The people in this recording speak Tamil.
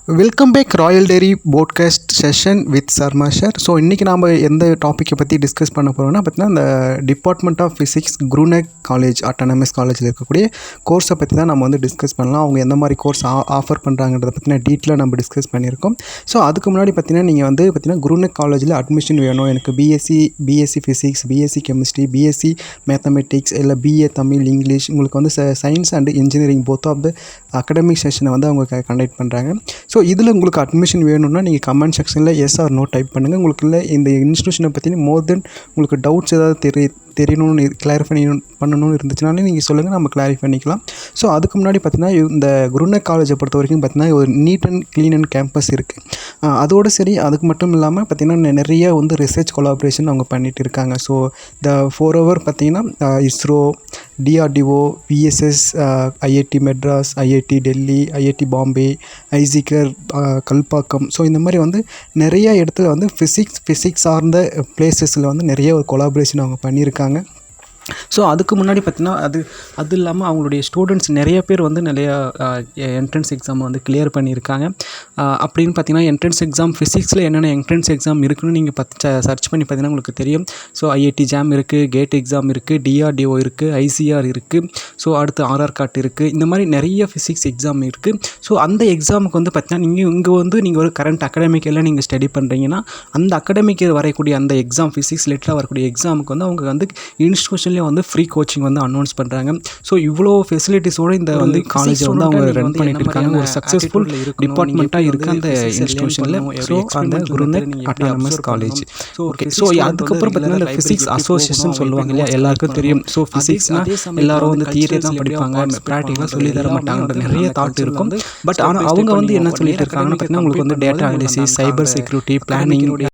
Welcome back royal dairy podcast session with Sharma sir. So இன்றைக்கி நாம் எந்த டாப்பிக்கை பற்றி டிஸ்கஸ் பண்ண போகிறோம்னா பார்த்தீங்கன்னா இந்த department of physics Gurunanak college autonomous காலேஜில் இருக்கக்கூடிய கோர்ஸை பற்றி தான் நம்ம வந்து டிஸ்கஸ் பண்ணலாம். அவங்க எந்த மாதிரி கோர்ஸ் ஆஃபர் பண்ணுறாங்கன்றத பற்றின டீட்டெயிலாக நம்ம டிஸ்கஸ் பண்ணியிருக்கோம். ஸோ அதுக்கு முன்னாடி பார்த்தீங்கன்னா நீங்கள் வந்து பார்த்தீங்கன்னா குருநெக் காலேஜில் அட்மிஷன் வேணும், எனக்கு BSc physics, BSc chemistry, BSc mathematics, இல்லை பிஏ தமிழ் இங்கிலீஷ், உங்களுக்கு வந்து science and engineering both of the academic செஷனை வந்து அவங்க கண்டக்ட் பண்ணுறாங்க. ஸோ இதில் உங்களுக்கு அட்மிஷன் வேணும்னா நீங்கள் கமெண்ட் செக்ஷனில் எஸ் ஆர் நோ டைப் பண்ணுங்கள். உங்களுக்கு இல்லை இந்த இன்ஸ்டியூஷனை பற்றி மோர் தென் உங்களுக்கு டவுட்ஸ் ஏதாவது தெரியணும்னு கிளாரிஃபை பண்ணணும்னு இருந்துச்சுனாலே நீங்கள் சொல்லுங்கள், நம்ம கிளாரிஃபை பண்ணிக்கலாம். ஸோ அதுக்கு முன்னாடி பார்த்தீங்கன்னா இந்த குருநெக் காலேஜை பொறுத்த வரைக்கும் பார்த்தீங்கன்னா ஒரு neat and clean and campus இருக்குது. அதோடு சரி, அதுக்கு மட்டும் இல்லாமல் பார்த்தீங்கன்னா நிறைய வந்து ரிசர்ச் கொலாபரேஷன் அவங்க பண்ணிகிட்டு இருக்காங்க. ஸோ இந்த 4 hour பார்த்தீங்கன்னா ISRO, DRDO, VSS, IIT Madras, IIT Delhi, IIT Bombay, IGCAR, Kalpakkam, so இந்த மாதிரி வந்து நிறைய இடத்துல வந்து ஃபிசிக்ஸ் சார்ந்த பிளேசஸில் வந்து நிறைய ஒரு கொலாபரேஷன் அவங்க பண்ணியிருக்காங்க. ஸோ அதுக்கு முன்னாடி பார்த்திங்கன்னா அது இல்லாமல் அவங்களுடைய ஸ்டூடெண்ட்ஸ் நிறைய பேர் வந்து நிறையா என்ட்ரன்ஸ் எக்ஸாம் வந்து கிளியர் பண்ணியிருக்காங்க. அப்படின்னு பார்த்திங்கன்னா என்ட்ரன்ஸ் எக்ஸாம் ஃபிசிக்ஸில் என்னென்ன என்ட்ரன்ஸ் எக்ஸாம் இருக்குன்னு நீங்கள் சர்ச் பண்ணி பார்த்தீங்கன்னா உங்களுக்கு தெரியும். ஸோ ஐஐடி ஜாம் இருக்குது, கேட் எக்ஸாம் இருக்குது, டிஆர்டிஓ இருக்குது, ஐசிஆர் இருக்குது, ஸோ அடுத்து ஆர்ஆர்காட் இருக்குது. இந்த மாதிரி நிறைய ஃபிசிக்ஸ் எக்ஸாம் இருக்குது. ஸோ அந்த எக்ஸாமுக்கு வந்து பார்த்திங்கன்னா நீங்கள் ஒரு கரண்ட் அகாடமிக்கெல்லாம் நீங்கள் ஸ்டடி பண்ணுறீங்கன்னா அந்த அகாடமிக்கு வரக்கூடிய அந்த எக்ஸாம் ஃபிசிக்ஸ் ரிலேட்டடாக வரக்கூடிய எக்ஸாமுக்கு வந்து அவங்க வந்து இன்ஸ்டியூஷன் வந்து ஃப்ரீ கோச்சிங் வந்து அனௌன்ஸ் பண்ணுறாங்க. ஸோ இவ்வளோ ஃபெசிலிட்டிஸோட இந்த வந்து காலேஜை வந்து அவங்க ரன் பண்ணிட்டு இருக்காங்க. ஒரு சக்ஸஸ்ஃபுல் டிபார்ட்மெண்ட்டாக இருக்குது அந்த இன்ஸ்டியூஷனில். ஸோ அந்த குருநெக் ஆட்டானமஸ் காலேஜ். ஓகே, ஸோ அதுக்கப்புறம் பார்த்தீங்கன்னா இந்த ஃபிசிக்ஸ் அசோசியேஷன் சொல்லுவாங்க இல்லையா, எல்லாருக்கும் தெரியும். ஸோ ஃபிசிக்ஸ்னால் எல்லாரும் வந்து தியரி தான் படிப்பாங்க, ப்ராக்டிக்கலாக சொல்லி தர மாட்டாங்க, நிறைய தாட் இருக்கும். பட் ஆனால் அவங்க வந்து என்ன சொல்லிட்டு இருக்காங்கன்னு பார்த்தீங்கன்னா உங்களுக்கு வந்து data analysis, cyber security, planning,